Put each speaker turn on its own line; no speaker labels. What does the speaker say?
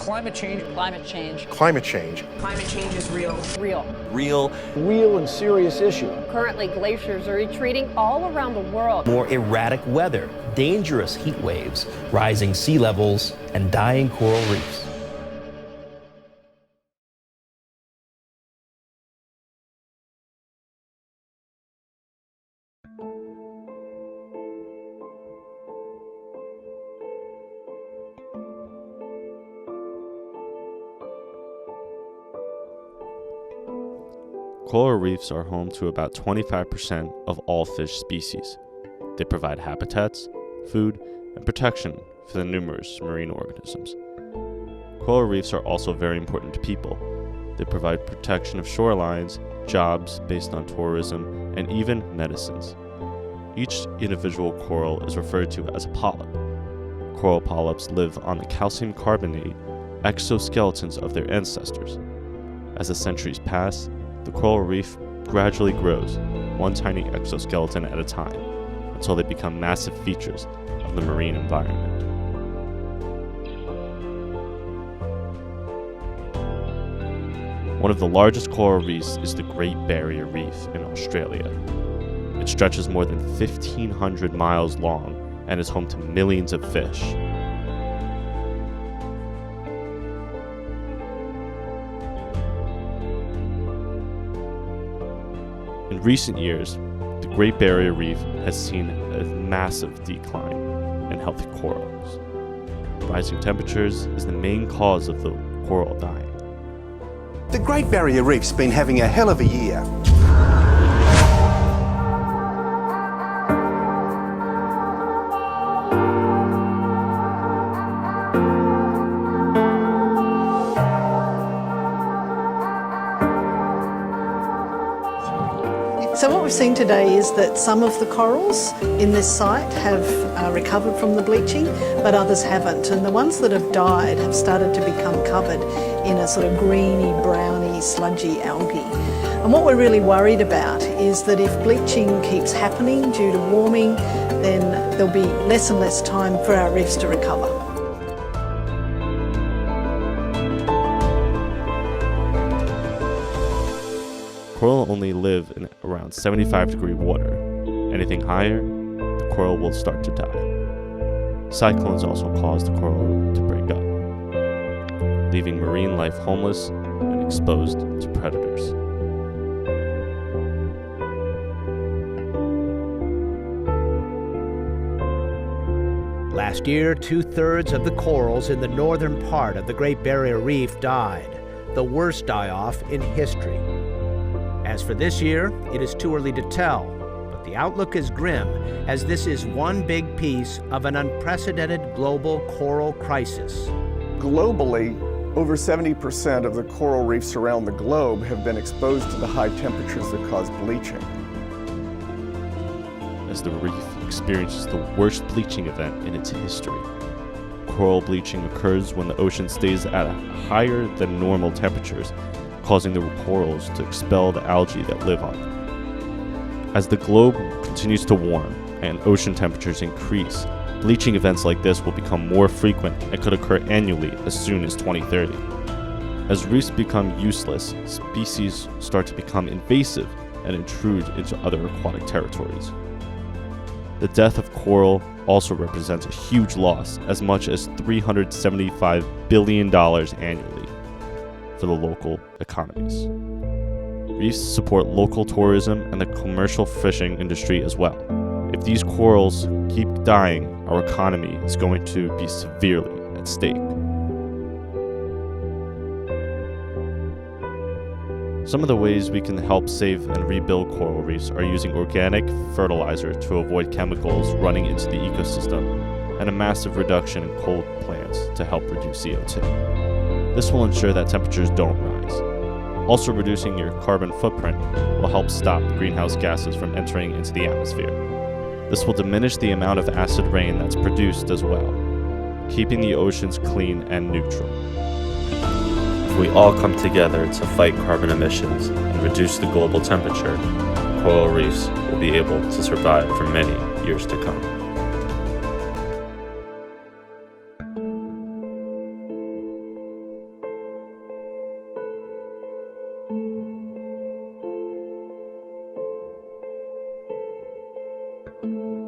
Climate change.
Climate change.
Climate change.
Climate change is real.
Real.
Real and serious issue.
Currently, glaciers are retreating all around the world.
More erratic weather, dangerous heat waves, rising sea levels, and dying coral reefs.
Coral reefs are home to about 25% of all fish species. They provide habitats, food, and protection for the numerous marine organisms. Coral reefs are also very important to people. They provide protection of shorelines, jobs based on tourism, and even medicines. Each individual coral is referred to as a polyp. Coral polyps live on the calcium carbonate exoskeletons of their ancestors. As the centuries pass, the coral reef gradually grows, one tiny exoskeleton at a time, until they become massive features of the marine environment. One of the largest coral reefs is the Great Barrier Reef in Australia. It stretches more than 1,500 miles long and is home to millions of fish. In recent years, the Great Barrier Reef has seen a massive decline in healthy corals. Rising temperatures is the main cause of the coral dying.
The Great Barrier Reef's been having a hell of a year.
So what we've seen today is that some of the corals in this site have recovered from the bleaching, but others haven't. And the ones that have died have started to become covered in a sort of greeny, browny, sludgy algae. And what we're really worried about is that if bleaching keeps happening due to warming, then there'll be less and less time for our reefs to recover.
Coral only live in around 75-degree water. Anything higher, the coral will start to die. Cyclones also cause the coral to break up, leaving marine life homeless and exposed to predators.
Last year, 2/3 of the corals in the northern part of the Great Barrier Reef died, the worst die-off in history. As for this year, it is too early to tell, but the outlook is grim, as this is one big piece of an unprecedented global coral crisis.
Globally, over 70% of the coral reefs around the globe have been exposed to the high temperatures that cause bleaching.
As the reef experiences the worst bleaching event in its history. Coral bleaching occurs when the ocean stays at higher than normal temperatures, causing the corals to expel the algae that live on them. As the globe continues to warm and ocean temperatures increase, bleaching events like this will become more frequent and could occur annually as soon as 2030. As reefs become useless, species start to become invasive and intrude into other aquatic territories. The death of coral also represents a huge loss, as much as $375 billion annually for the local economies. Reefs support local tourism and the commercial fishing industry as well. If these corals keep dying, our economy is going to be severely at stake. Some of the ways we can help save and rebuild coral reefs are using organic fertilizer to avoid chemicals running into the ecosystem, and a massive reduction in coal plants to help reduce CO2. This will ensure that temperatures don't rise. Also, reducing your carbon footprint will help stop greenhouse gases from entering into the atmosphere. This will diminish the amount of acid rain that's produced as well, keeping the oceans clean and neutral. If we all come together to fight carbon emissions and reduce the global temperature, coral reefs will be able to survive for many years to come.
you.